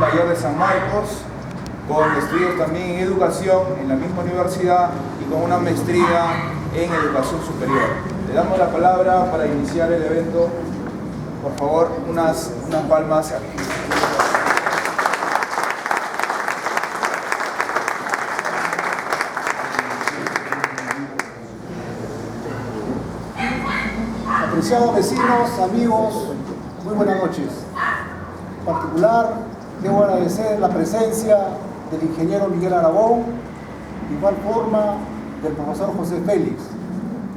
Mayor de San Marcos, con estudios también en educación en la misma universidad y con una maestría en educación superior. Le damos la palabra para iniciar el evento. Por favor, unas palmas. Apreciados vecinos, amigos, muy buenas noches. En particular, debo agradecer la presencia del ingeniero Miguel Aragón, de igual forma del profesor José Félix,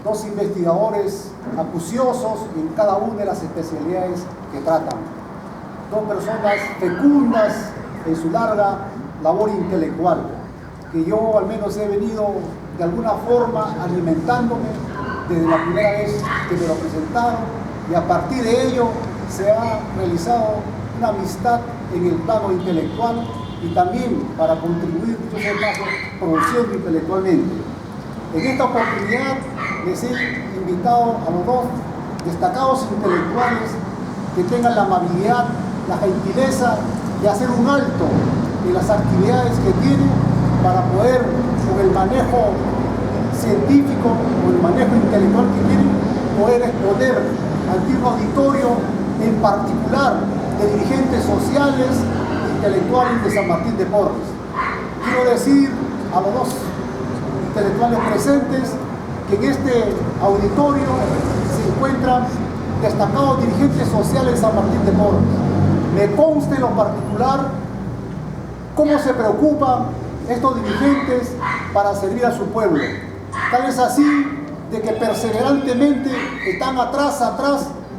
dos investigadores acuciosos en cada una de las especialidades que tratan, dos personas fecundas en su larga labor intelectual, que yo al menos he venido de alguna forma alimentándome desde la primera vez que me lo presentaron, y a partir de ello se ha realizado una amistad en el plano intelectual y también para contribuir, yo soy más produciendo intelectualmente. En esta oportunidad les he invitado a los dos destacados intelectuales que tengan la amabilidad, la gentileza de hacer un alto en las actividades que tienen para poder, con el manejo científico o el manejo intelectual que tienen, poder exponer ante un auditorio en particular de dirigentes sociales e intelectuales de San Martín de Porres. Quiero decir a los dos intelectuales presentes que en este auditorio se encuentran destacados dirigentes sociales de San Martín de Porres. Me consta en lo particular cómo se preocupan estos dirigentes para servir a su pueblo. Tal es así de que perseverantemente están atrás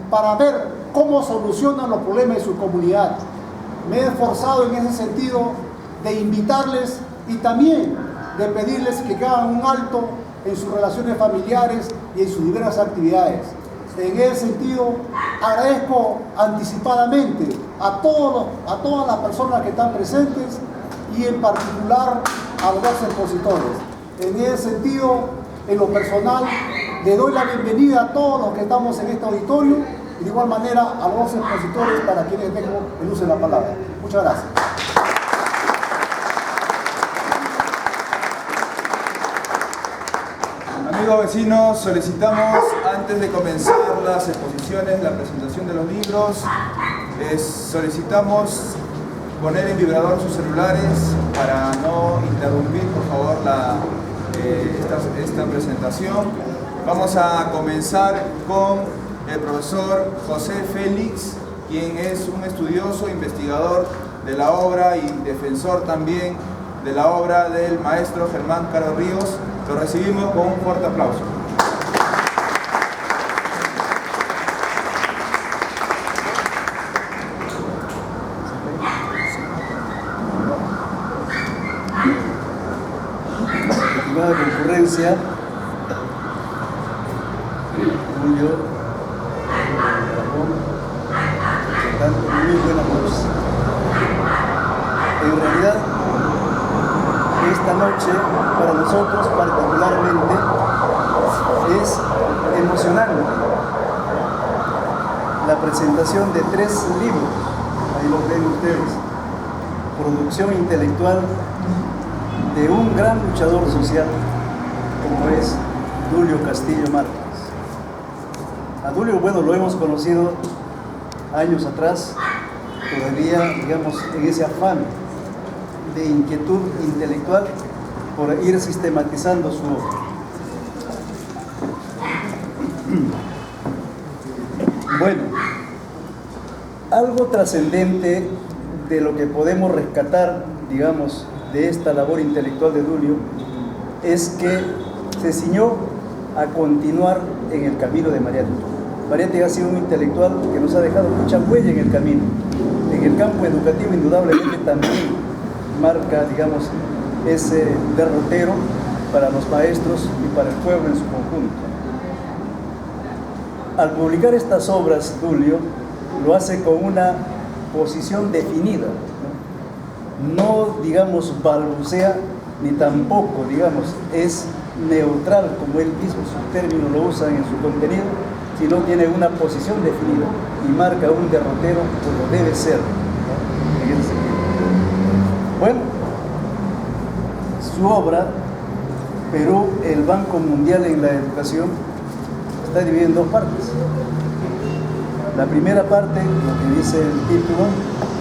para ver cómo solucionan los problemas de su comunidad. Me he esforzado en ese sentido de invitarles y también de pedirles que hagan un alto en sus relaciones familiares y en sus diversas actividades. En ese sentido, agradezco anticipadamente a todas las personas que están presentes y en particular a los dos expositores. En ese sentido, en lo personal, le doy la bienvenida a todos los que estamos en este auditorio y de igual manera a los expositores para quienes dejo el uso de la palabra. Muchas gracias. Amigos vecinos, solicitamos antes de comenzar las exposiciones, la presentación de los libros, solicitamos poner en vibrador sus celulares para no interrumpir, por favor, esta presentación. Vamos a comenzar con el profesor José Félix, quien es un estudioso, investigador de la obra y defensor también de la obra del maestro Germán Caro Ríos. Lo recibimos con un fuerte aplauso. Estimada concurrencia, Julio, Ramón, representante, muy buena voz. En realidad, esta noche para nosotros particularmente es emocionante. La presentación de 3 libros, ahí lo ven ustedes, producción intelectual de un gran luchador social como es Dulio Castillo Márquez. A Dulio, bueno, lo hemos conocido años atrás, todavía, digamos, en ese afán de inquietud intelectual por ir sistematizando su obra. Bueno, algo trascendente de lo que podemos rescatar, digamos, de esta labor intelectual de Dulio es que se ciñó a continuar en el camino de Mariátegui. Mariátegui ha sido un intelectual que nos ha dejado mucha huella en el camino. En el campo educativo indudablemente también marca, digamos, ese derrotero para los maestros y para el pueblo en su conjunto. Al publicar estas obras, Dulio lo hace con una posición definida, no, digamos, balbucea, ni tampoco, digamos, es neutral, como él mismo, su término lo usa en su contenido, sino tiene una posición definida y marca un derrotero como debe ser, ¿no? En ese sentido. Bueno, su obra, Perú, el Banco Mundial en la Educación, está dividido en dos partes. La primera parte, lo que dice el título,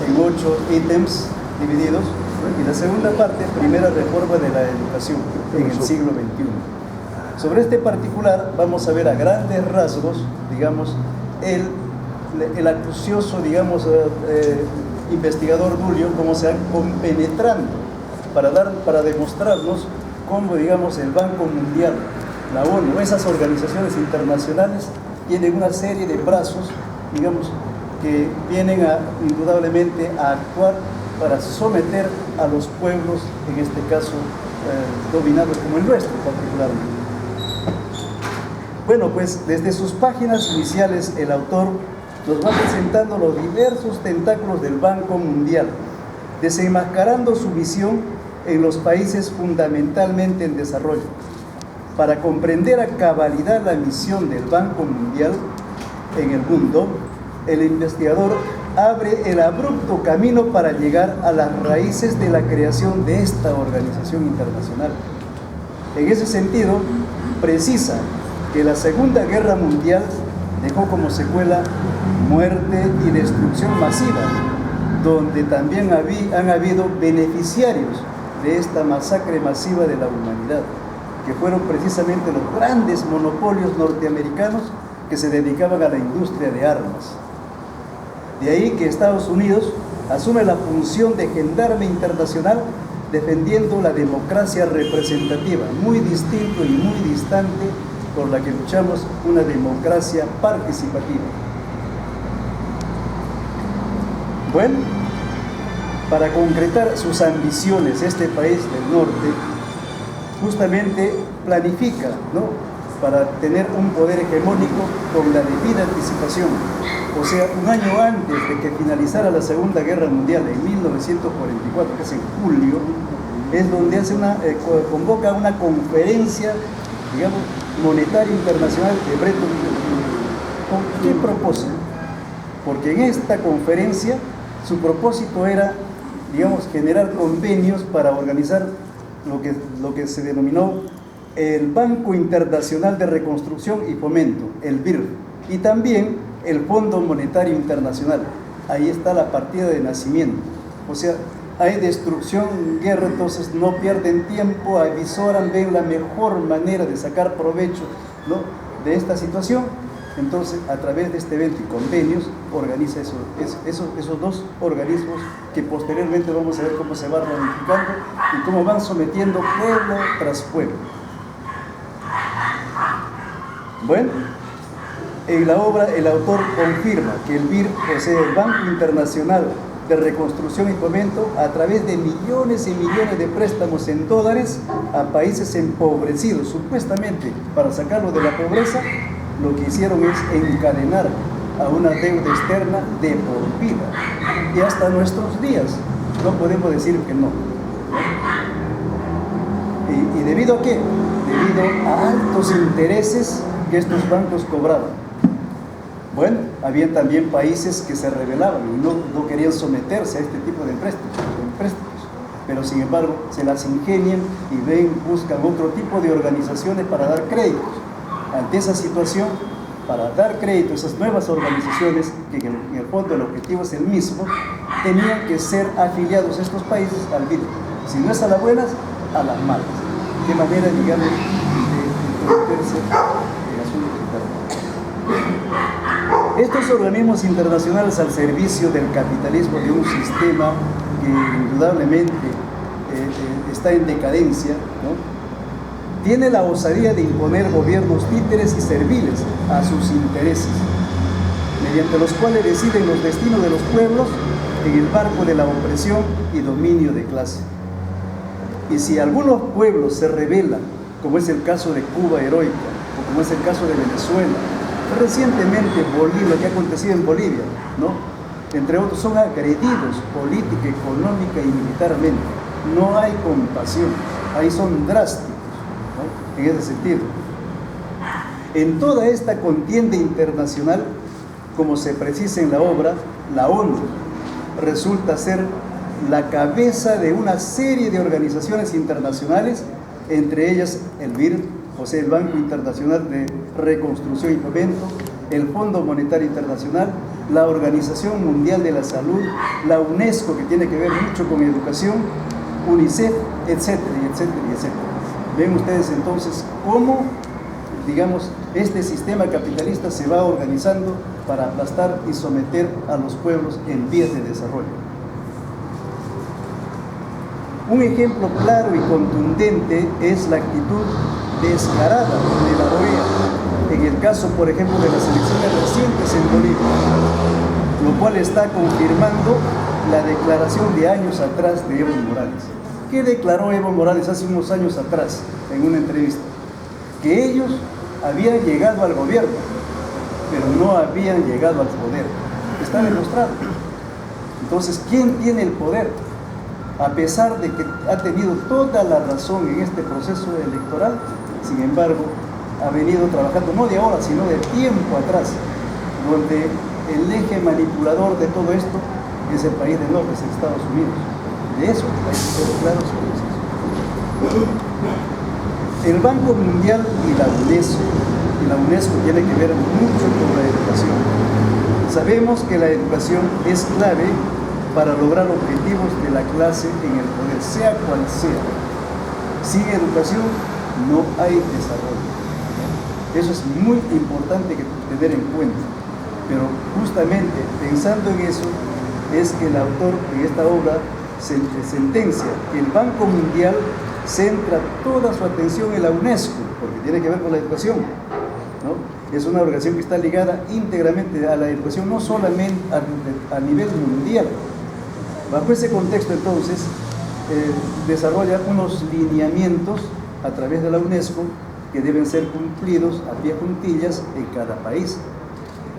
en 8 ítems divididos, y la segunda parte, primera reforma de la educación en el siglo XXI. Sobre este particular vamos a ver a grandes rasgos, digamos, el acucioso, digamos, investigador Duilio, cómo se va compenetrando para demostrarnos cómo, digamos, el Banco Mundial, la ONU, esas organizaciones internacionales tienen una serie de brazos, digamos, que vienen indudablemente a actuar para someter a los pueblos, en este caso dominados como el nuestro particularmente. Bueno, pues desde sus páginas iniciales el autor nos va presentando los diversos tentáculos del Banco Mundial, desenmascarando su visión en los países fundamentalmente en desarrollo. Para comprender a cabalidad la misión del Banco Mundial en el mundo, el investigador abre el abrupto camino para llegar a las raíces de la creación de esta organización internacional. En ese sentido, precisa que la Segunda Guerra Mundial dejó como secuela muerte y destrucción masiva, donde también han habido beneficiarios de esta masacre masiva de la humanidad, que fueron precisamente los grandes monopolios norteamericanos que se dedicaban a la industria de armas. De ahí que Estados Unidos asume la función de gendarme internacional defendiendo la democracia representativa, muy distinto y muy distante por la que luchamos, una democracia participativa. Bueno, para concretar sus ambiciones, este país del norte justamente planifica, ¿no?, para tener un poder hegemónico con la debida anticipación. O sea, un año antes de que finalizara la Segunda Guerra Mundial, en 1944, que es en julio, es donde convoca una conferencia, digamos, monetaria internacional de Bretton Woods. ¿Con qué propósito? Porque en esta conferencia su propósito era, digamos, generar convenios para organizar lo que se denominó el Banco Internacional de Reconstrucción y Fomento, el BIRF, y también el Fondo Monetario Internacional. Ahí está la partida de nacimiento. O sea, hay destrucción, guerra, entonces no pierden tiempo, avisoran, ven la mejor manera de sacar provecho, ¿no?, de esta situación. Entonces, a través de este evento y convenios, organiza esos dos organismos que posteriormente vamos a ver cómo se van ramificando y cómo van sometiendo pueblo tras pueblo. Bueno, en la obra el autor confirma que el BIRF, o sea, el Banco Internacional de Reconstrucción y Fomento, a través de millones y millones de préstamos en dólares a países empobrecidos, supuestamente para sacarlos de la pobreza, lo que hicieron es encadenar a una deuda externa de por vida. Y hasta nuestros días no podemos decir que no. ¿Y debido a qué? Debido a altos intereses que estos bancos cobraban. Bueno, había también países que se rebelaban y no querían someterse a este tipo de préstamos, pero sin embargo se las ingenian y buscan otro tipo de organizaciones para dar créditos. Ante esa situación, para dar crédito a esas nuevas organizaciones, que en el fondo el objetivo es el mismo, tenían que ser afiliados estos países al BID. Si no es a las buenas, a las malas. ¿Qué manera, digamos, de introducirse en asuntos internos? Estos organismos internacionales al servicio del capitalismo, de un sistema que indudablemente está en decadencia, ¿no?, tiene la osadía de imponer gobiernos títeres y serviles a sus intereses, mediante los cuales deciden los destinos de los pueblos en el marco de la opresión y dominio de clase. Y si algunos pueblos se rebelan, como es el caso de Cuba heroica, o como es el caso de Venezuela, recientemente lo que ha acontecido en Bolivia, ¿no?, entre otros, son agredidos política, económica y militarmente. No hay compasión, ahí son drásticos, ¿no?, en ese sentido. En toda esta contienda internacional, como se precisa en la obra, la ONU resulta ser la cabeza de una serie de organizaciones internacionales, entre ellas el BID, o sea, el Banco Internacional de Reconstrucción y Fomento, el Fondo Monetario Internacional, la Organización Mundial de la Salud, la UNESCO, que tiene que ver mucho con educación, UNICEF, etcétera, etcétera, etcétera. Ven ustedes entonces cómo, digamos, este sistema capitalista se va organizando para aplastar y someter a los pueblos en vías de desarrollo. Un ejemplo claro y contundente es la actitud descarada de la OEA, en el caso, por ejemplo, de las elecciones recientes en Bolivia, lo cual está confirmando la declaración de años atrás de Evo Morales. ¿Qué declaró Evo Morales hace unos años atrás en una entrevista? Que ellos habían llegado al gobierno, pero no habían llegado al poder. Está demostrado. Entonces, ¿quién tiene el poder? A pesar de que ha tenido toda la razón en este proceso electoral, sin embargo, ha venido trabajando no de ahora, sino de tiempo atrás, donde el eje manipulador de todo esto es el país del norte, es Estados Unidos. De eso hay que ser claros sobre eso. El Banco Mundial y la UNESCO tiene que ver mucho con la educación. Sabemos que la educación es clave para lograr objetivos de la clase en el poder, sea cual sea. Sin educación no hay desarrollo. Eso es muy importante que tener en cuenta. Pero justamente pensando en eso, es que el autor de esta obra sentencia que el Banco Mundial centra toda su atención en la UNESCO, porque tiene que ver con la educación, ¿no? Es una organización que está ligada íntegramente a la educación, no solamente a nivel mundial. Bajo ese contexto, entonces, desarrolla unos lineamientos a través de la UNESCO que deben ser cumplidos a pie juntillas en cada país.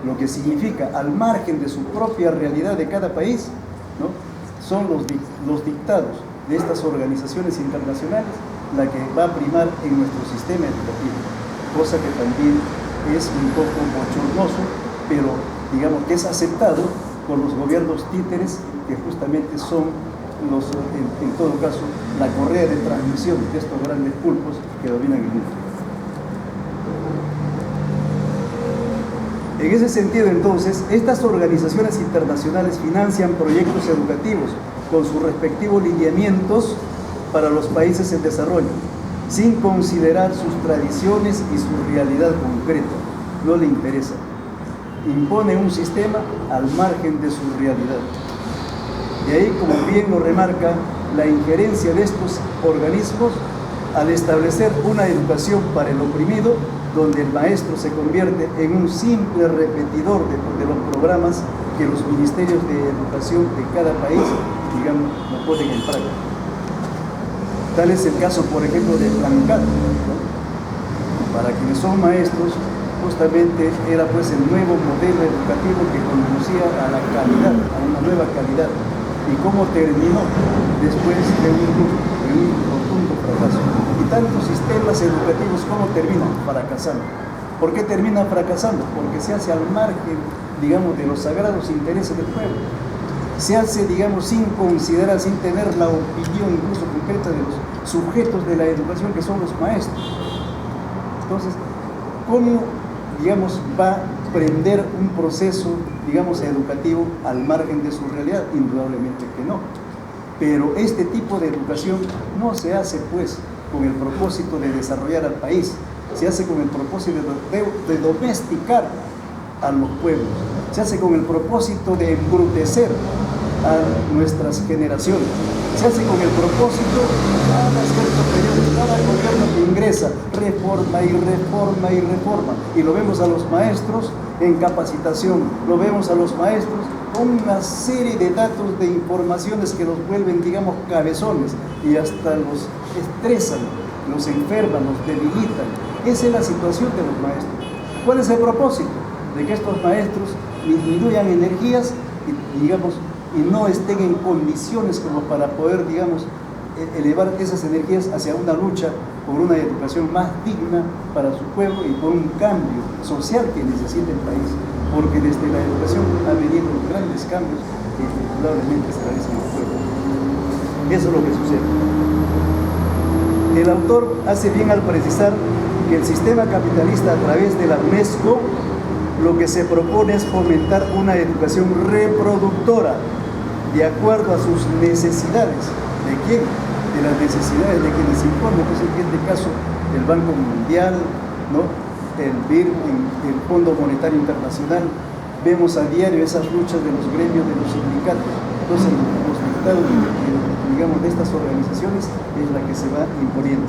Lo que significa, al margen de su propia realidad de cada país, ¿no?, son los dictados de estas organizaciones internacionales la que va a primar en nuestro sistema educativo, cosa que también es un poco bochornoso, pero digamos que es aceptado por los gobiernos títeres, que justamente son los, en todo caso, la correa de transmisión de estos grandes pulpos que dominan el mundo. En ese sentido, entonces, estas organizaciones internacionales financian proyectos educativos con sus respectivos lineamientos para los países en desarrollo, sin considerar sus tradiciones y su realidad concreta. No le interesa. Impone un sistema al margen de su realidad. De ahí, como bien lo remarca, la injerencia de estos organismos al establecer una educación para el oprimido, donde el maestro se convierte en un simple repetidor de los programas que los ministerios de educación de cada país, digamos, lo ponen en práctica. Tal es el caso, por ejemplo, de Blancat, ¿no? Para quienes son maestros, justamente era pues el nuevo modelo educativo que conducía a la calidad, a una nueva calidad. ¿Y cómo terminó? Después de un rotundo fracaso. Y tantos sistemas educativos, ¿cómo terminan? Fracasando. ¿Por qué terminan fracasando? Porque se hace al margen, digamos, de los sagrados intereses del pueblo. Se hace, digamos, sin considerar, sin tener la opinión incluso concreta de los sujetos de la educación, que son los maestros. Entonces, ¿cómo, digamos, va a prender un proceso, digamos, educativo al margen de su realidad? Indudablemente que no. Pero este tipo de educación no se hace, pues, con el propósito de desarrollar al país, se hace con el propósito de domesticar a los pueblos, se hace con el propósito de embrutecer a nuestras generaciones, se hace con el propósito, cada gobierno que ingresa, reforma y reforma y reforma, y lo vemos a los maestros en capacitación, lo vemos a los maestros con una serie de datos, de informaciones que los vuelven, digamos, cabezones, y hasta los estresan, los enferman, los debilitan. Esa es la situación de los maestros. ¿Cuál es el propósito? De que estos maestros disminuyan energías y, digamos, y no estén en condiciones como para poder, digamos, elevar esas energías hacia una lucha por una educación más digna para su pueblo y por un cambio social que necesita el país, porque desde la educación han venido grandes cambios que indudablemente esclarecen al pueblo. Eso es lo que sucede. El autor hace bien al precisar que el sistema capitalista a través de la UNESCO lo que se propone es fomentar una educación reproductora de acuerdo a sus necesidades. ¿De quién? De las necesidades de quienes imponen, pues en este caso el Banco Mundial, ¿no? El BIR, el Fondo Monetario Internacional. Vemos a diario esas luchas de los gremios, de los sindicatos. Entonces los dictados, digamos, de estas organizaciones es la que se va imponiendo.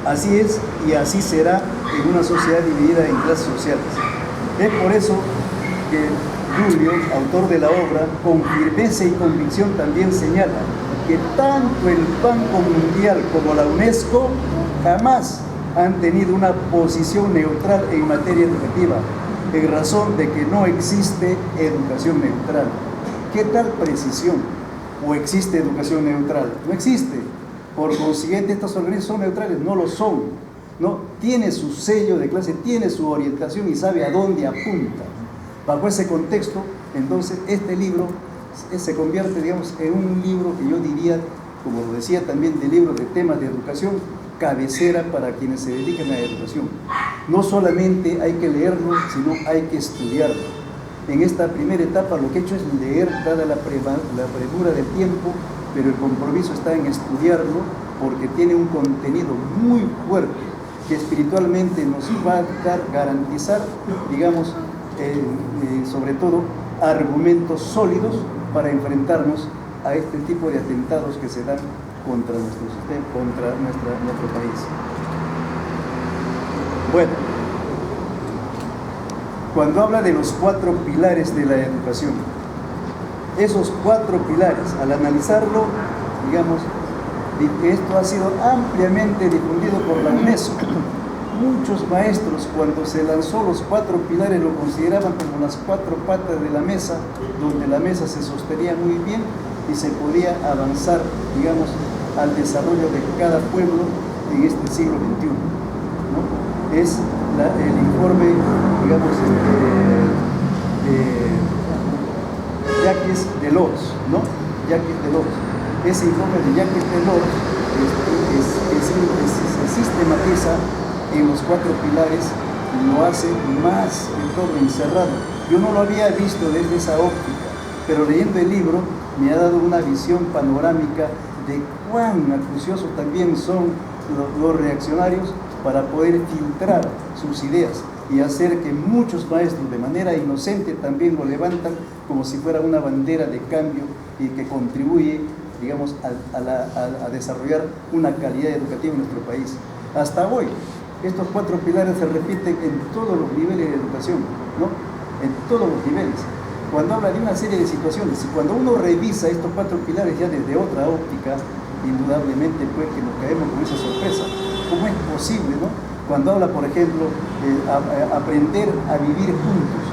Así es y así será en una sociedad dividida en clases sociales. Es por eso que Dullio, autor de la obra, con firmeza y convicción también señala que tanto el Banco Mundial como la UNESCO jamás han tenido una posición neutral en materia educativa, en razón de que no existe educación neutral. ¿Qué tal precisión? ¿O existe educación neutral? No existe. Por consiguiente, estas organizaciones son neutrales, no lo son, ¿no? Tiene su sello de clase, tiene su orientación y sabe a dónde apunta. Bajo ese contexto, entonces, este libro se convierte, digamos, en un libro que yo diría, como lo decía también, de libros de temas de educación, cabecera para quienes se dedican a la educación. No solamente hay que leerlo, sino hay que estudiarlo. En esta primera etapa lo que he hecho es leer, dada la premura del tiempo, pero el compromiso está en estudiarlo porque tiene un contenido muy fuerte que espiritualmente nos va a garantizar, digamos, sobre todo, argumentos sólidos para enfrentarnos a este tipo de atentados que se dan contra nuestro sistema, contra nuestro país. Bueno, cuando habla de los 4 pilares de la educación, esos 4 pilares, al analizarlo, digamos, esto ha sido ampliamente difundido por la UNESCO. Muchos maestros, cuando se lanzó los 4 pilares, lo consideraban como las 4 patas de la mesa, donde la mesa se sostenía muy bien y se podía avanzar, digamos, al desarrollo de cada pueblo en este siglo XXI, ¿no? Es el informe, digamos, de Jacques Delors, ¿no? Jacques Delors. Ese informe de Jacques Delors se sistematiza en los 4 pilares, lo hace más que todo encerrado. Yo no lo había visto desde esa óptica, pero leyendo el libro me ha dado una visión panorámica de cuán acuciosos también son los reaccionarios para poder filtrar sus ideas y hacer que muchos maestros de manera inocente también lo levantan como si fuera una bandera de cambio y que contribuye, digamos, a desarrollar una calidad educativa en nuestro país. Hasta hoy, estos 4 pilares se repiten en todos los niveles de educación, ¿no? En todos los niveles. Cuando habla de una serie de situaciones y cuando uno revisa estos 4 pilares ya desde otra óptica, indudablemente pues que nos caemos con esa sorpresa. ¿Cómo es posible, no? Cuando habla, por ejemplo, aprender a vivir juntos.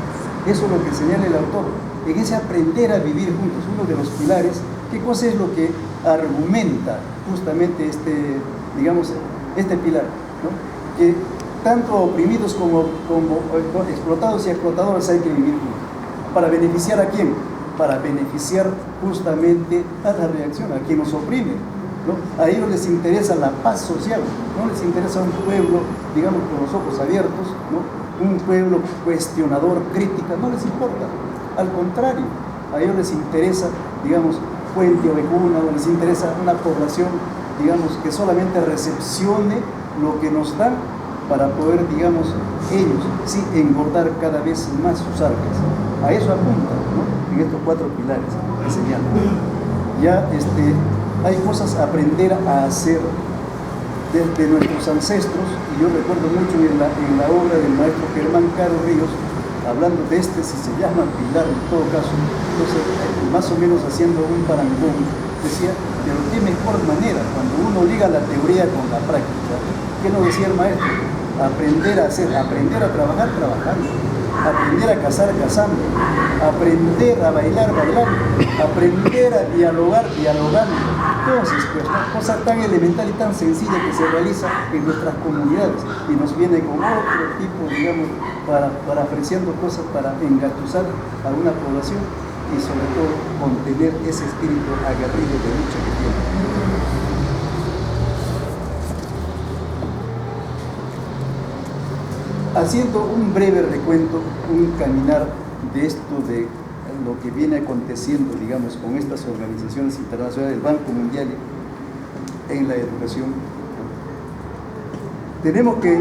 Eso es lo que señala el autor. En ese aprender a vivir juntos, uno de los pilares, ¿qué cosa es lo que argumenta justamente este pilar, ¿no? Que tanto oprimidos como explotados y explotadores hay que vivir juntos. ¿Para beneficiar a quién? Para beneficiar justamente a la reacción, a quien nos oprime, ¿no? A ellos les interesa la paz social, no les interesa un pueblo, digamos, con los ojos abiertos, ¿no? Un pueblo cuestionador, crítica, no les importa. Al contrario, a ellos les interesa, digamos, Puente Ovejuna, o les interesa una población, digamos, que solamente recepcione lo que nos dan para poder, digamos, ellos sí engordar cada vez más sus arcas. A eso apunta, ¿no? En estos 4 pilares que señalan. Ya hay cosas a aprender a hacer de nuestros ancestros, y yo recuerdo mucho en la obra del maestro Germán Caro Ríos, hablando de si se llama pilar en todo caso, entonces más o menos haciendo un parangón, decía, pero qué mejor manera cuando uno liga la teoría con la práctica. ¿Qué nos decía el maestro? Aprender a hacer, aprender a trabajar trabajando, aprender a cazar cazando, aprender a bailar bailando, aprender a dialogar dialogando. Entonces, pues, una cosa tan elemental y tan sencilla que se realiza en nuestras comunidades y nos viene con otro tipo, digamos, para apreciando cosas para engatusar a una población. y sobre todo contener ese espíritu aguerrido de lucha que tiene. Haciendo un breve recuento, un caminar de esto, de lo que viene aconteciendo, digamos, con estas organizaciones internacionales, el Banco Mundial en la educación, tenemos que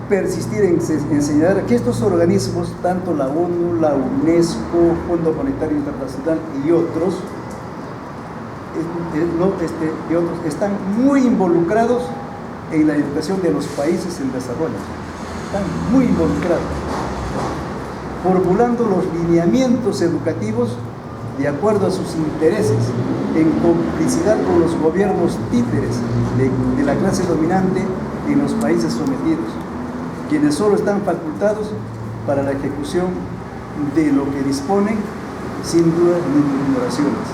persistir en señalar que estos organismos, tanto la ONU, la UNESCO, Fondo Monetario Internacional y otros, están muy involucrados en la educación de los países en desarrollo. Están muy involucrados, formulando los lineamientos educativos de acuerdo a sus intereses, en complicidad con los gobiernos títeres de la clase dominante en los países sometidos, quienes solo están facultados para la ejecución de lo que disponen, sin duda ni murmuraciones.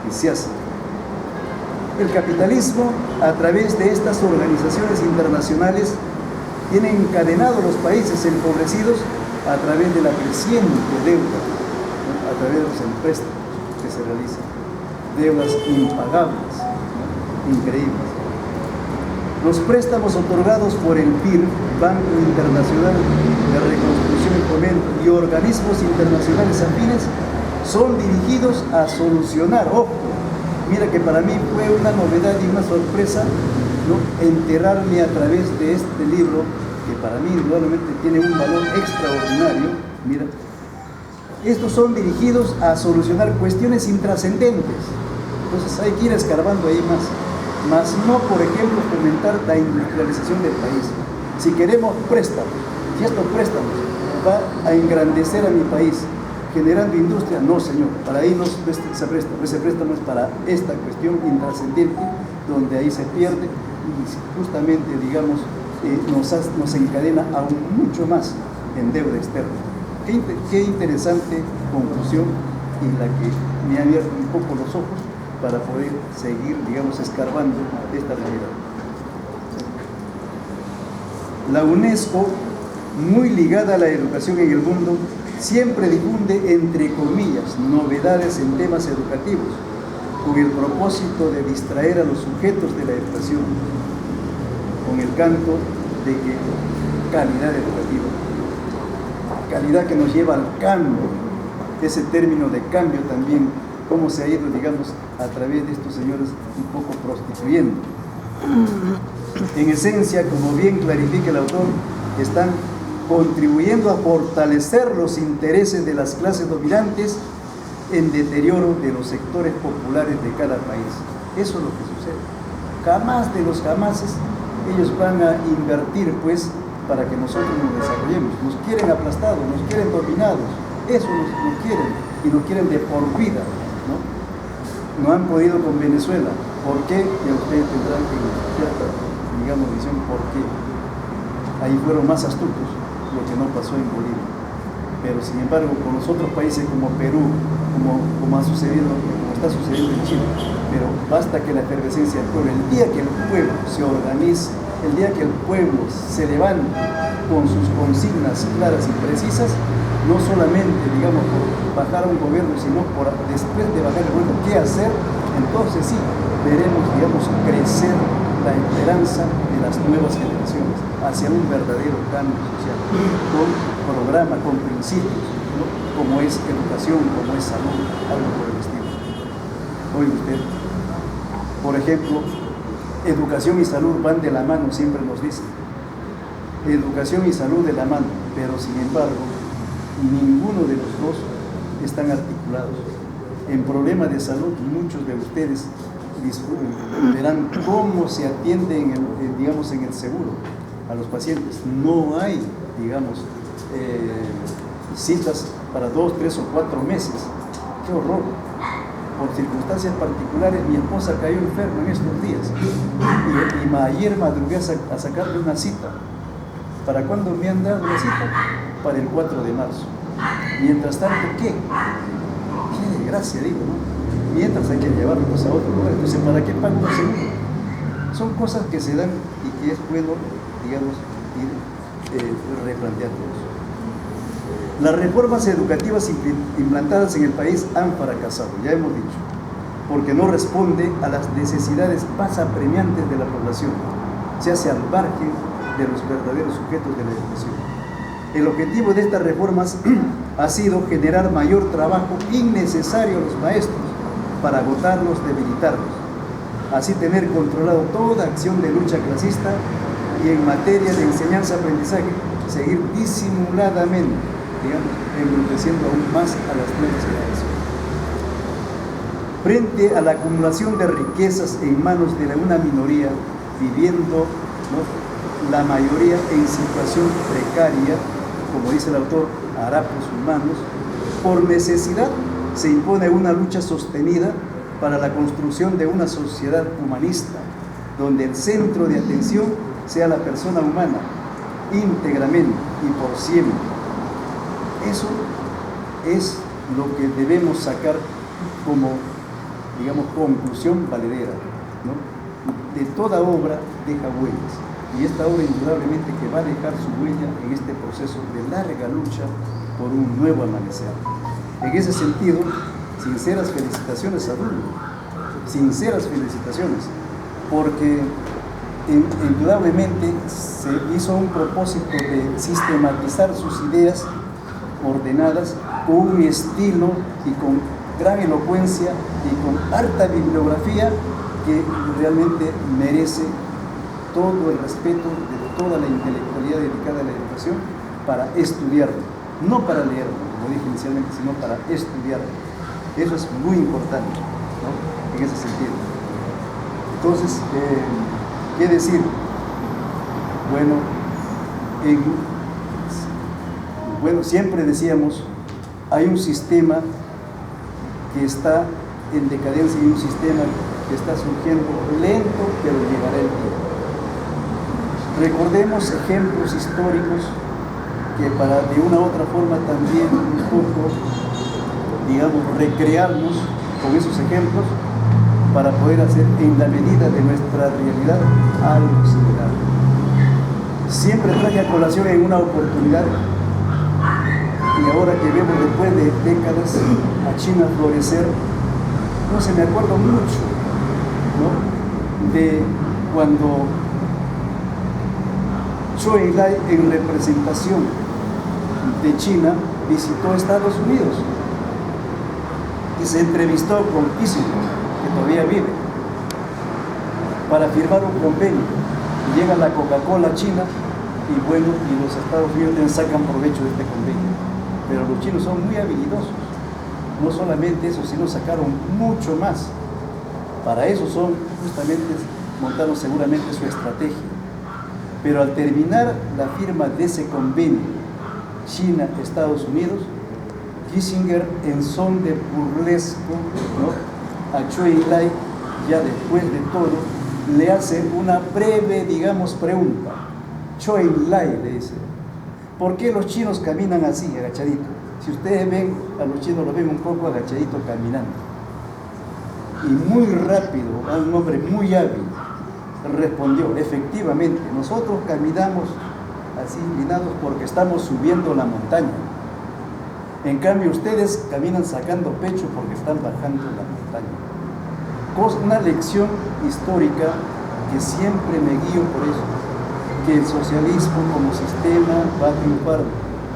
Y se hace. El capitalismo, a través de estas organizaciones internacionales, tiene encadenados los países empobrecidos a través de la creciente deuda, a través de los empréstamos que se realizan, deudas impagables, increíbles. Los préstamos otorgados por el BID, Banco Internacional de Reconstrucción y Fomento, y organismos internacionales afines son dirigidos a solucionar, ojo, mira que para mí fue una novedad y una sorpresa, ¿no?, enterarme a través de este libro, que para mí indudablemente tiene un valor extraordinario. Mira, estos son dirigidos a solucionar cuestiones intrascendentes. Entonces hay que ir escarbando ahí más no, por ejemplo, fomentar la industrialización del país. Si queremos préstamos, si estos préstamos va a engrandecer a mi país, generando industria, no señor, para ahí no se presta ese préstamo es para esta cuestión intrascendente, donde ahí se pierde y justamente, digamos, nos encadena aún mucho más en deuda externa. Qué interesante conclusión, y la que me ha abierto un poco los ojos para poder seguir, digamos, escarbando esta realidad. La UNESCO, muy ligada a la educación en el mundo, siempre difunde, entre comillas, novedades en temas educativos, con el propósito de distraer a los sujetos de la educación, con el canto de que calidad educativa, calidad que nos lleva al cambio, ese término de cambio también, cómo se ha ido, digamos, a través de estos señores un poco prostituyendo. En esencia, como bien clarifica el autor, están contribuyendo a fortalecer los intereses de las clases dominantes en deterioro de los sectores populares de cada país. Eso es lo que sucede. Jamás de los jamases ellos van a invertir, pues, para que nosotros nos desarrollemos. Nos quieren aplastados, nos quieren dominados, eso nos quieren, y nos quieren de por vida, ¿no? No han podido con Venezuela. ¿Por qué? Que ustedes tendrán que, digamos, visión, ¿por qué? Ahí fueron más astutos, lo que no pasó en Bolivia. Pero sin embargo, con los otros países como Perú, como ha sucedido, como está sucediendo en Chile, pero basta que la efervescencia del pueblo, el día que el pueblo se organice, el día que el pueblo se levante con sus consignas claras y precisas, no solamente, digamos, por bajar a un gobierno, sino por después de bajar el gobierno, ¿qué hacer? Entonces sí, veremos, digamos, crecer la esperanza de las nuevas generaciones hacia un verdadero cambio social, con programa, con principios, ¿no?, como es educación, como es salud, algo por el estilo. Oye usted, por ejemplo, educación y salud van de la mano, siempre nos dicen. Educación y salud de la mano, pero sin embargo, ninguno de los dos están articulados. En problemas de salud, muchos de ustedes verán cómo se atiende digamos, en el seguro a los pacientes. No hay, digamos, citas para 2, 3 o 4 meses. ¡Qué horror! Por circunstancias particulares, mi esposa cayó enferma en estos días y ayer madrugué a sacarle una cita. ¿Para cuándo me han dado la cita? Para el 4 de marzo. Mientras tanto, ¿qué? ¡Qué desgracia, digo, ¿no? Mientras hay que llevarlos a otro lugar. Entonces, ¿para qué pago el seguro? Son cosas que se dan y que es bueno, digamos, ir replanteándolos. Las reformas educativas implantadas en el país han fracasado, ya hemos dicho, porque no responde a las necesidades más apremiantes de la población, se hace al margen de los verdaderos sujetos de la educación. El objetivo de estas reformas ha sido generar mayor trabajo innecesario a los maestros para agotarlos, debilitarlos, así tener controlado toda acción de lucha clasista y en materia de enseñanza-aprendizaje, seguir disimuladamente, digamos, embruteciendo aún más a las nuevas generaciones. Frente a la acumulación de riquezas en manos de una minoría, viviendo, ¿no?, la mayoría en situación precaria, como dice el autor, harapos humanos, por necesidad se impone una lucha sostenida para la construcción de una sociedad humanista, donde el centro de atención sea la persona humana, íntegramente y por siempre. Eso es lo que debemos sacar como, digamos, conclusión valedera, ¿no? De toda obra deja huellas, y esta obra indudablemente que va a dejar su huella en este proceso de larga lucha por un nuevo amanecer. En ese sentido, sinceras felicitaciones a Dulio, sinceras felicitaciones, porque indudablemente se hizo un propósito de sistematizar sus ideas ordenadas con un estilo y con gran elocuencia y con harta bibliografía que realmente merece todo el respeto de toda la intelectualidad dedicada a la educación para estudiarlo, no para leerlo, como dije inicialmente, sino para estudiarlo. Eso es muy importante, ¿no?, en ese sentido. Entonces, ¿qué decir? Bueno, siempre decíamos, hay un sistema que está en decadencia y un sistema que está surgiendo lento, pero llegará el día. Recordemos ejemplos históricos que para de una u otra forma también un poco, digamos, recrearnos con esos ejemplos para poder hacer en la medida de nuestra realidad algo similar. Siempre traje a colación en una oportunidad, y ahora que vemos después de décadas a China florecer, no se me acuerdo mucho, ¿no?, de cuando Zhou Enlai, en representación de China, visitó Estados Unidos y se entrevistó con Kissinger, que todavía vive, para firmar un convenio. Llega la Coca-Cola china y los Estados Unidos también sacan provecho de este convenio. Pero los chinos son muy habilidosos. No solamente eso, sino sacaron mucho más. Para eso son justamente, montaron seguramente su estrategia. Pero al terminar la firma de ese convenio, China-Estados Unidos, Kissinger, en son de burlesco, ¿no?, a Zhou Enlai, ya después de todo, le hace una breve, digamos, pregunta. Zhou Enlai le dice: ¿por qué los chinos caminan así, agachaditos? Si ustedes ven, a los chinos los ven un poco agachaditos caminando. Y muy rápido, un hombre muy hábil, respondió: efectivamente, nosotros caminamos así inclinados porque estamos subiendo la montaña. En cambio, ustedes caminan sacando pecho porque están bajando la montaña. Una lección histórica que siempre me guío por eso, que el socialismo como sistema va a triunfar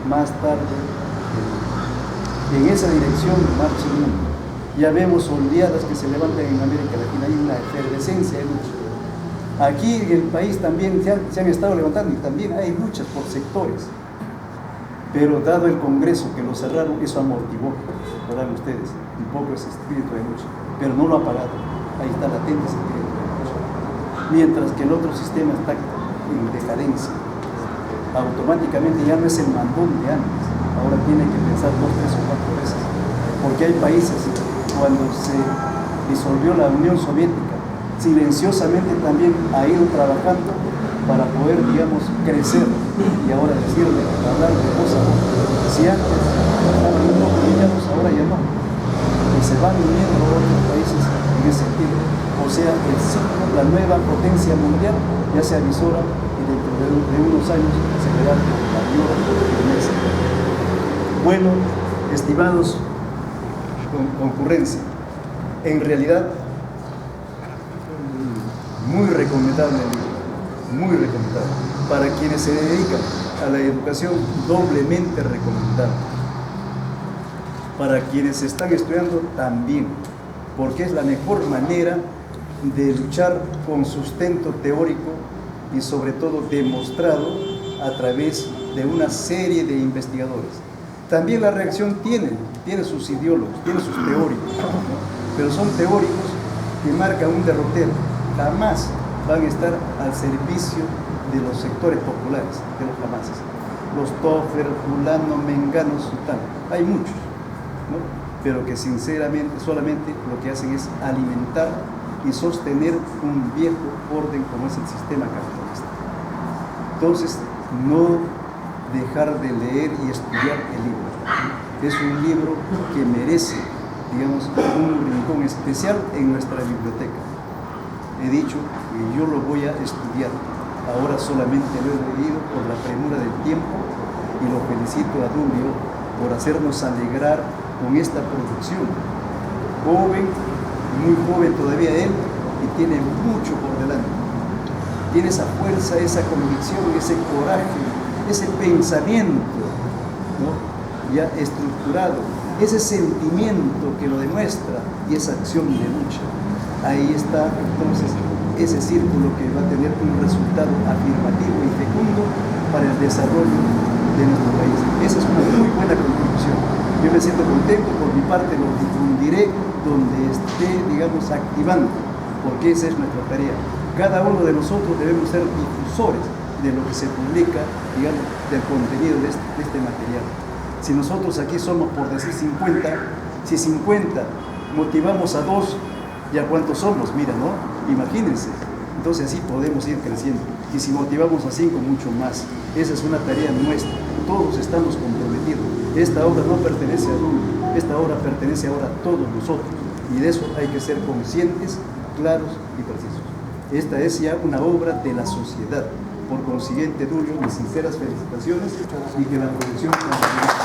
más tarde. En esa dirección marcha el mundo. Ya vemos oleadas que se levantan en América Latina, hay una efervescencia de lucha. Aquí en el país también se han estado levantando y también hay luchas por sectores. Pero dado el Congreso que lo cerraron, eso amortiguó, verán ustedes, un poco ese espíritu de lucha, pero no lo ha apagado. Ahí está latente ese espíritu de lucha. Mientras que el otro sistema está en decadencia. Automáticamente ya no es el mandón de antes, ahora tiene que pensar 2, 3 o 4 veces. Porque hay países, cuando se disolvió la Unión Soviética, silenciosamente también ha ido trabajando para poder, digamos, crecer, y ahora decirle, hablar de cosas. Si antes estaban un poco ligados, ahora ya no. Y se van uniendo otros países en ese sentido. O sea, el ciclo, la nueva potencia mundial ya se avisora y dentro de unos años se verá con mayor firmeza. Bueno, estimados concurrencia, en realidad muy recomendable el libro, muy recomendable. Para quienes se dedican a la educación, doblemente recomendable. Para quienes están estudiando, también, porque es la mejor manera de luchar con sustento teórico y sobre todo demostrado a través de una serie de investigadores. También la reacción tiene sus ideólogos, tiene sus teóricos, pero son teóricos que marcan un derrotero. Jamás van a estar al servicio de los sectores populares, de los jamases. Los Tofer, fulano, mengano, sultano. Hay muchos, ¿no? Pero que sinceramente solamente lo que hacen es alimentar y sostener un viejo orden como es el sistema capitalista. Entonces, no dejar de leer y estudiar el libro. Es un libro que merece, digamos, un rincón especial en nuestra biblioteca. He dicho que yo lo voy a estudiar. Ahora solamente lo he leído por la premura del tiempo y lo felicito a Dulio por hacernos alegrar con esta producción. Joven, muy joven todavía él, y tiene mucho por delante. Tiene esa fuerza, esa convicción, ese coraje, ese pensamiento, ¿no?, ya estructurado, ese sentimiento que lo demuestra y esa acción de lucha. Ahí está entonces ese círculo que va a tener un resultado afirmativo y fecundo para el desarrollo de nuestro país. Esa es una muy buena contribución. Yo me siento contento, por mi parte lo difundiré donde esté, digamos, activando, porque esa es nuestra tarea. Cada uno de nosotros debemos ser difusores de lo que se publica, digamos, del contenido de este material. Si nosotros aquí somos, por decir 50, si 50 motivamos a 2, ¿ya cuántos somos? Mira, ¿no? Imagínense. Entonces así podemos ir creciendo. Y si motivamos a 5, mucho más. Esa es una tarea nuestra. Todos estamos comprometidos. Esta obra no pertenece a uno. Esta obra pertenece ahora a todos nosotros. Y de eso hay que ser conscientes, claros y precisos. Esta es ya una obra de la sociedad. Por consiguiente, Dulio, mis sinceras felicitaciones y que la producción continúe.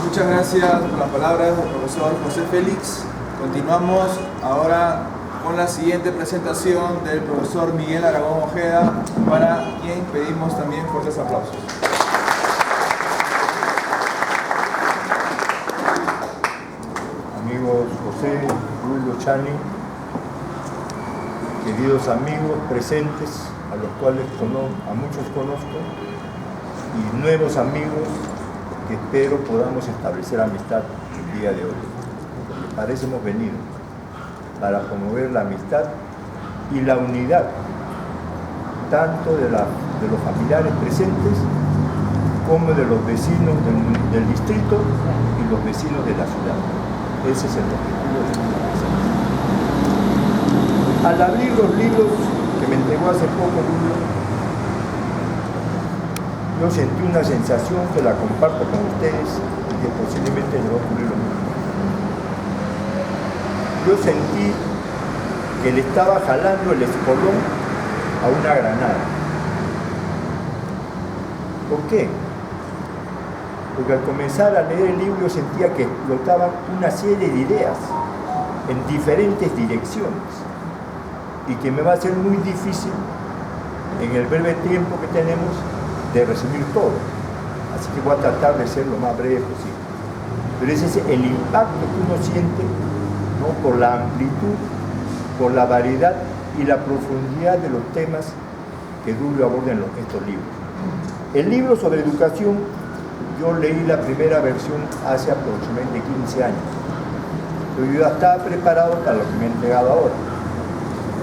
Muchas gracias por las palabras del profesor José Félix. Continuamos ahora con la siguiente presentación del profesor Miguel Aragón Ojeda, para quien pedimos también fuertes aplausos. Amigos José, Julio, Chani, queridos amigos presentes, a los cuales a muchos conozco, y nuevos amigos que espero podamos establecer amistad el día de hoy. Porque para eso hemos venido, para promover la amistad y la unidad, tanto de los familiares presentes como de los vecinos del distrito y los vecinos de la ciudad. Ese es el objetivo de esta presentación. Al abrir los libros que me entregó hace poco, yo sentí una sensación que la comparto con ustedes y que posiblemente les va a ocurrir lo mismo. Yo sentí que le estaba jalando el espolón a una granada. ¿Por qué? Porque al comenzar a leer el libro yo sentía que explotaban una serie de ideas en diferentes direcciones y que me va a ser muy difícil en el breve tiempo que tenemos de resumir todo. Así que voy a tratar de ser lo más breve posible. Pero ese es el impacto que uno siente, ¿no?, por la amplitud, por la variedad y la profundidad de los temas que Dulio aborda en estos libros. El libro sobre educación, yo leí la primera versión hace aproximadamente 15 años. Yo ya estaba preparado para lo que me he entregado ahora.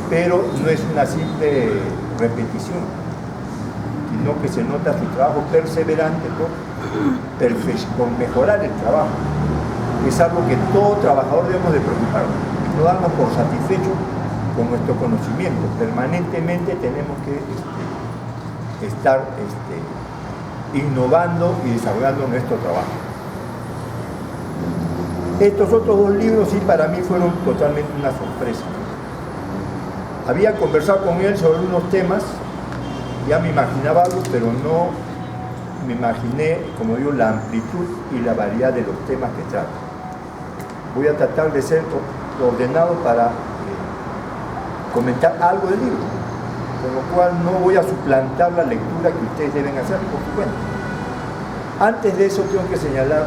Pero no es una simple repetición, sino que se nota su trabajo perseverante por mejorar el trabajo. Es algo que todo trabajador debemos de preocuparnos, no darnos por satisfechos con nuestro conocimiento. Permanentemente tenemos que estar innovando y desarrollando nuestro trabajo. Estos otros dos libros sí para mí fueron totalmente una sorpresa. había conversado con él sobre unos temas, ya me imaginaba algo, pero no me imaginé, como digo, la amplitud y la variedad de los temas que trata. Voy a tratar de ser ordenado para comentar algo del libro, con lo cual no voy a suplantar la lectura que ustedes deben hacer por su cuenta. Antes de eso tengo que señalar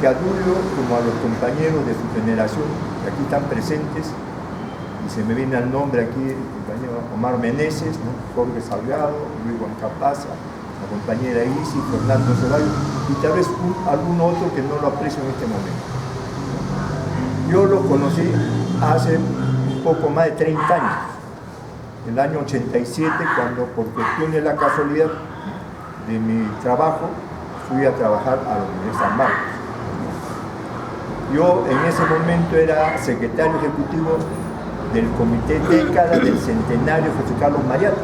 que a Dulio, como a los compañeros de su generación que aquí están presentes, y se me viene al nombre aquí el compañero Omar Meneses, ¿no? Jorge Salgado, Luis Juan Capaza, la compañera Isi, Fernando Ceballos, y tal vez algún otro que no lo aprecio en este momento. Yo lo conocí hace un poco más de 30 años, en el año 87, cuando por cuestión de la casualidad de mi trabajo fui a trabajar a la Universidad de San Marcos. Yo en ese momento era secretario ejecutivo del Comité Década del Centenario José Carlos Mariatti.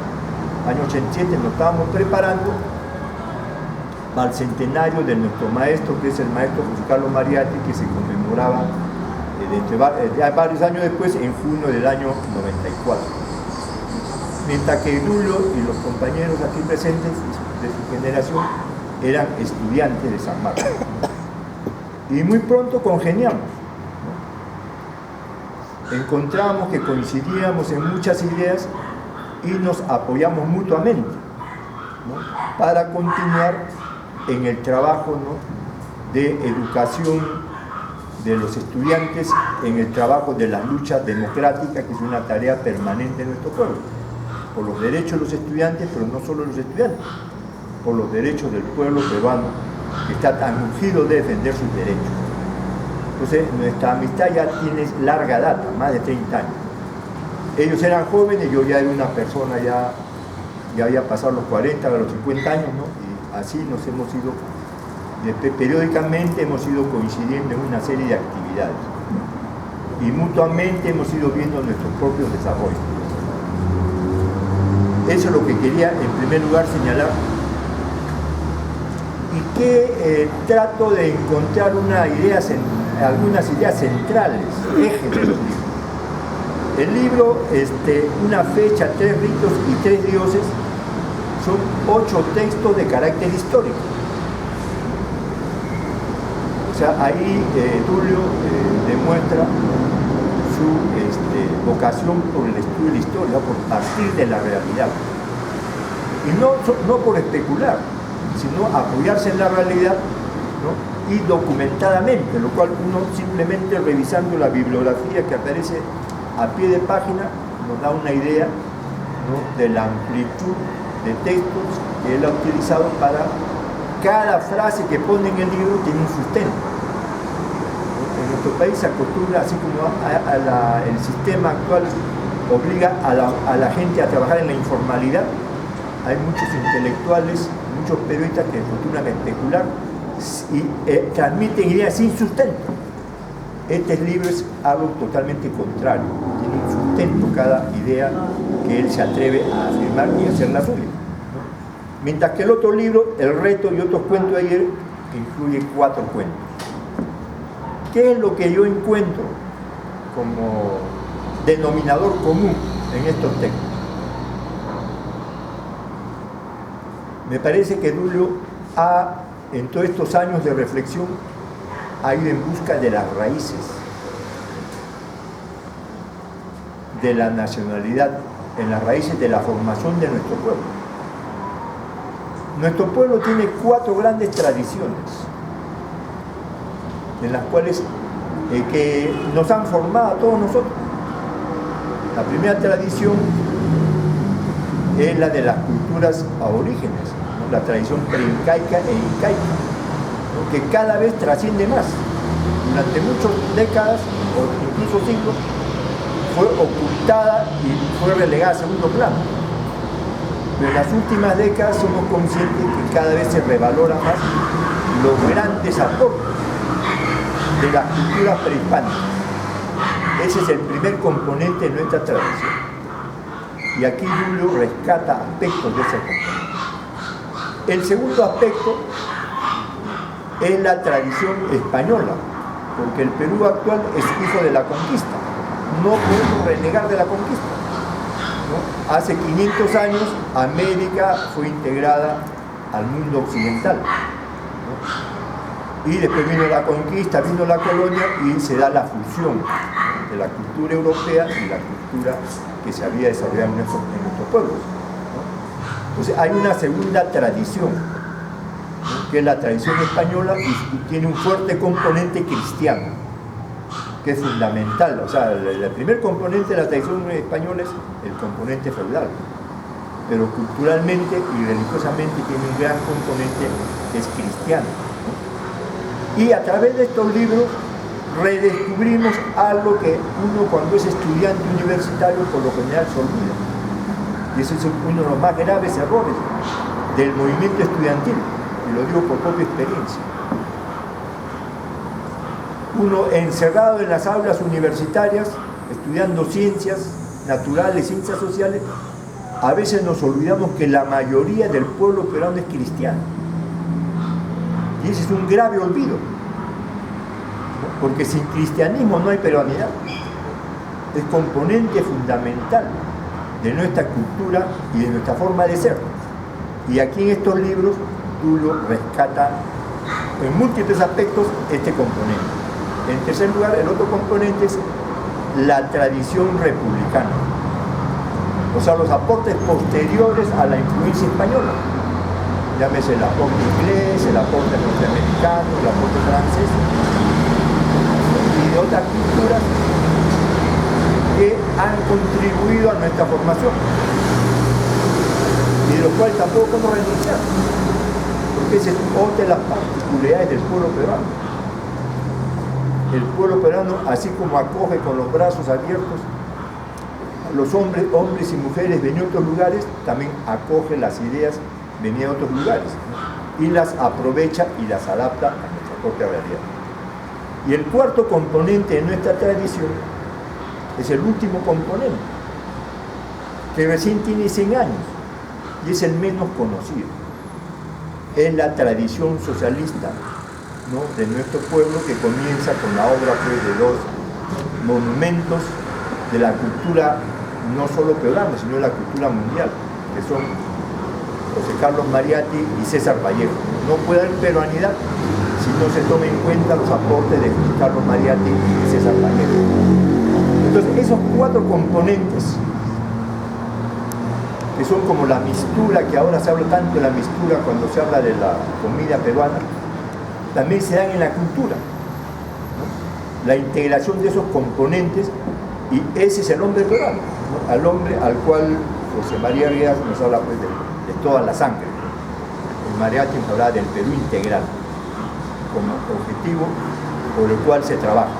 Año 87 nos estábamos preparando para el centenario de nuestro maestro, que es el maestro José Carlos Mariatti, que se conmemoraba varios años después, en junio del año 94. Mientras que Dulio y los compañeros aquí presentes de su generación eran estudiantes de San Marcos. Y muy pronto congeniamos, ¿no? Encontramos que coincidíamos en muchas ideas y nos apoyamos mutuamente, ¿no? Para continuar en el trabajo, ¿no? de educación de los estudiantes, en el trabajo de la lucha democrática, que es una tarea permanente en nuestro pueblo, por los derechos de los estudiantes, pero no solo los estudiantes, por los derechos del pueblo peruano, que está tan ungido de defender sus derechos. Entonces, nuestra amistad ya tiene larga data, más de 30 años. Ellos eran jóvenes, yo ya era una persona, ya había pasado los 40, a los 50 años, ¿no? Y así nos hemos ido, periódicamente hemos ido coincidiendo en una serie de actividades. Y mutuamente hemos ido viendo nuestros propios desarrollos. Eso es lo que quería en primer lugar señalar. Y que trato de encontrar algunas ideas centrales, ejes de los libros. El libro, una fecha, 3 ritos y 3 dioses, son 8 textos de carácter histórico. O sea, ahí Tulio demuestra su vocación por el estudio de la historia, por partir de la realidad. Y no por especular, sino apoyarse en la realidad, ¿no? Y documentadamente, lo cual uno simplemente revisando la bibliografía que aparece a pie de página nos da una idea, ¿no? De la amplitud de textos que él ha utilizado para cada frase que pone en el libro tiene un sustento. En nuestro país se acostumbra, así como el sistema actual obliga a la gente a trabajar en la informalidad, hay muchos intelectuales, muchos periodistas que acostumbran a especular y transmiten ideas sin sustento. Este libro es algo totalmente contrario, tiene un sustento cada idea que él se atreve a afirmar y hacerla suya, ¿no? Mientras que el otro libro, El Reto y otros cuentos de ayer, incluye 4 cuentos. ¿Qué es lo que yo encuentro como denominador común en estos textos? Me parece que Dulio en todos estos años de reflexión, ha ido en busca de las raíces de la nacionalidad, en las raíces de la formación de nuestro pueblo. Nuestro pueblo tiene 4 grandes tradiciones, en las cuales que nos han formado a todos nosotros. La primera tradición es la de las culturas aborígenes, ¿no? La tradición preincaica e incaica, ¿no? Que cada vez trasciende más. Durante muchas décadas o incluso siglos fue ocultada y fue relegada a segundo plano. Pero en las últimas décadas somos conscientes que cada vez se revalora más los grandes aportes de las culturas prehispánicas. Ese es el primer componente de nuestra tradición. Y aquí Dulio rescata aspectos de ese componente. El segundo aspecto es la tradición española, porque el Perú actual es hijo de la conquista. No podemos renegar de la conquista. hace 500 años América fue integrada al mundo occidental, ¿no? Y después vino la conquista, vino la colonia y se da la fusión de la cultura europea y la cultura que se había desarrollado en nuestros pueblos, ¿no? Entonces hay una segunda tradición, ¿no? Que es la tradición española y tiene un fuerte componente cristiano, que es fundamental. O sea, el primer componente de la tradición española es el componente feudal, pero culturalmente y religiosamente tiene un gran componente que es cristiano, ¿no? Y a través de estos libros redescubrimos algo que uno cuando es estudiante universitario por lo general se olvida. Y ese es uno de los más graves errores del movimiento estudiantil, y lo digo por propia experiencia. Uno encerrado en las aulas universitarias, estudiando ciencias naturales, ciencias sociales, a veces nos olvidamos que la mayoría del pueblo peruano es cristiano. Y ese es un grave olvido, porque sin cristianismo no hay peruanidad. Es componente fundamental de nuestra cultura y de nuestra forma de ser. Y aquí en estos libros Tulio rescata en múltiples aspectos este componente. En tercer lugar, el otro componente es la tradición republicana, o sea, los aportes posteriores a la influencia española. Llámese el aporte inglés, el aporte norteamericano, el aporte francés y de otras culturas que han contribuido a nuestra formación y de los cuales tampoco podemos renunciar, porque esa es otra de las particularidades del pueblo peruano. El pueblo peruano, así como acoge con los brazos abiertos a los hombres y mujeres de otros lugares, también acoge las ideas venidas de otros lugares, ¿no? Y las aprovecha y las adapta a nuestra propia realidad. Y el cuarto componente de nuestra tradición es el último componente, que recién tiene 100 años y es el menos conocido. Es la tradición socialista, ¿no?, de nuestro pueblo, que comienza con la obra, pues, de dos monumentos de la cultura no solo peruana, sino de la cultura mundial, que son José Carlos Mariatti y César Vallejo. No puede haber peruanidad si no se tomen en cuenta los aportes de José Carlos Mariatti y César Vallejo. Entonces, esos cuatro componentes, que son como la mistura, que ahora se habla tanto de la mistura cuando se habla de la comida peruana, también se dan en la cultura, ¿no? La integración de esos componentes, y ese es el hombre peruano, ¿no? Al hombre al cual José María Rivas nos habla, pues, de toda la sangre, ¿no? El Mariatti nos habla del Perú integral como objetivo por el cual se trabaja.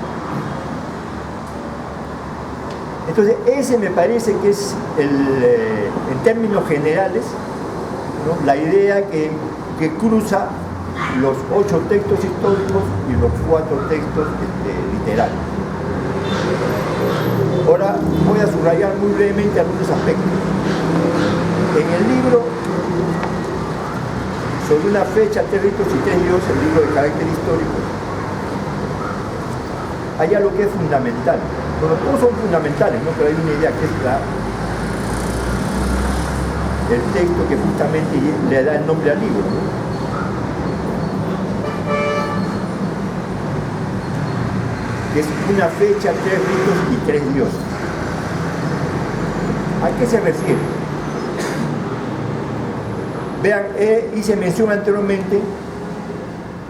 Entonces, ese me parece que es, en términos generales, ¿no?, la idea que cruza los 8 textos históricos y los 4 textos literarios. Ahora voy a subrayar muy brevemente algunos aspectos. En el libro sobre una fecha, 3 ritos y 3 dioses, el libro de carácter histórico, hay algo que es fundamental. Bueno, todos son fundamentales, ¿no?, pero hay una idea que es el texto que justamente le da el nombre al libro, ¿no? Que es una fecha, 3 ritos y 3 dioses. ¿A qué se refiere? Vean, hice mención anteriormente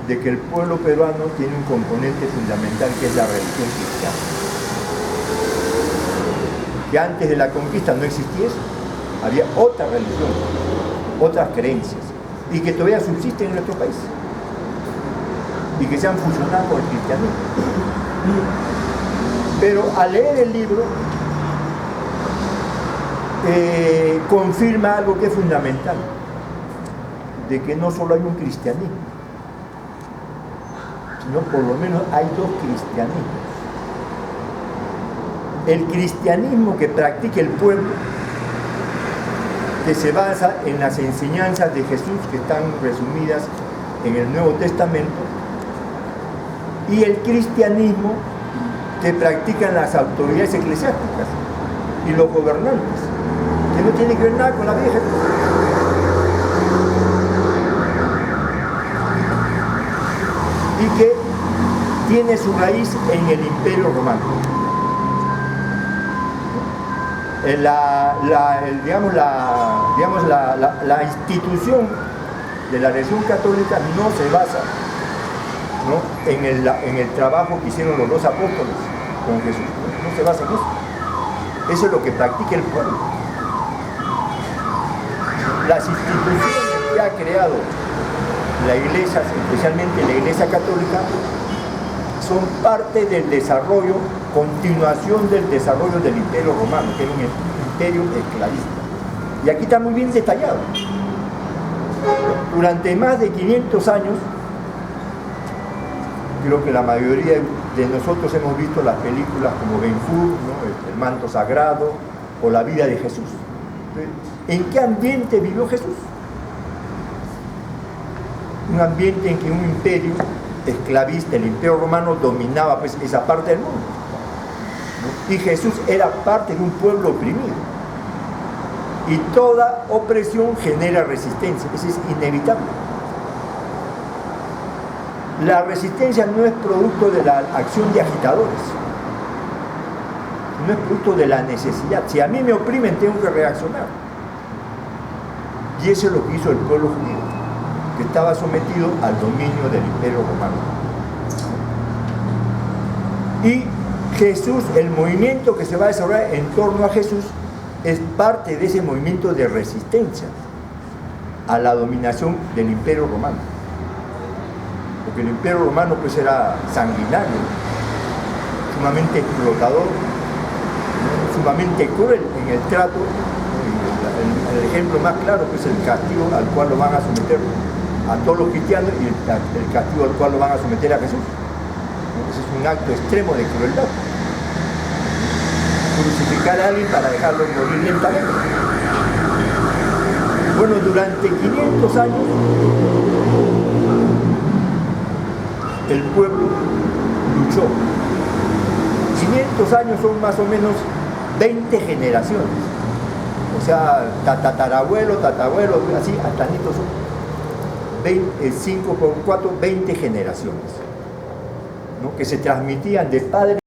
de que el pueblo peruano tiene un componente fundamental, que es la religión cristiana. Que antes de la conquista no existía eso. Había otra religión, otras creencias, y que todavía subsisten en nuestro país, y que se han fusionado con el cristianismo. Pero al leer el libro confirma algo que es fundamental, de que no solo hay un cristianismo, sino por lo menos hay 2 cristianismos. El cristianismo que practica el pueblo, que se basa en las enseñanzas de Jesús, que están resumidas en el Nuevo Testamento, y el cristianismo que practican las autoridades eclesiásticas y los gobernantes, que no no tiene que ver nada con la vida de Jesús. Y que tiene su raíz en el Imperio Romano. La institución de la religión católica no se basa, ¿no?, en el trabajo que hicieron los dos apóstoles con Jesús. No se basa en eso. Eso es lo que practica el pueblo. Las instituciones que ha creado la Iglesia, especialmente la Iglesia Católica, son parte del desarrollo, continuación del desarrollo del Imperio Romano, que era un imperio esclavista. Y aquí está muy bien detallado. Durante más de 500 años, creo que la mayoría de nosotros hemos visto las películas como Ben-Hur, ¿no?, El manto sagrado, o La vida de Jesús. ¿En qué ambiente vivió Jesús? Un ambiente en que un imperio esclavista, el Imperio Romano, dominaba pues esa parte del mundo, ¿no? Y Jesús era parte de un pueblo oprimido. Y toda opresión genera resistencia, eso es inevitable. La resistencia no es producto de la acción de agitadores, no es producto de la necesidad. Si a mí me oprimen, tengo que reaccionar. Y eso es lo que hizo el pueblo judío, que estaba sometido al dominio del Imperio Romano. Y Jesús, el movimiento que se va a desarrollar en torno a Jesús, es parte de ese movimiento de resistencia a la dominación del Imperio Romano. Porque el Imperio Romano pues era sanguinario, sumamente explotador, sumamente cruel en el trato. El ejemplo más claro pues, es el castigo al cual lo van a someter a todos los cristianos y el castigo al cual lo van a someter a Jesús. Ese es un acto extremo de crueldad. Crucificar a alguien para dejarlo morir lentamente. Bueno, durante 500 años el pueblo luchó. 500 años son más o menos 20 generaciones. O sea, tatarabuelo, así, hasta nietos son 5 por 4, 20 generaciones, ¿no?, que se transmitían de padre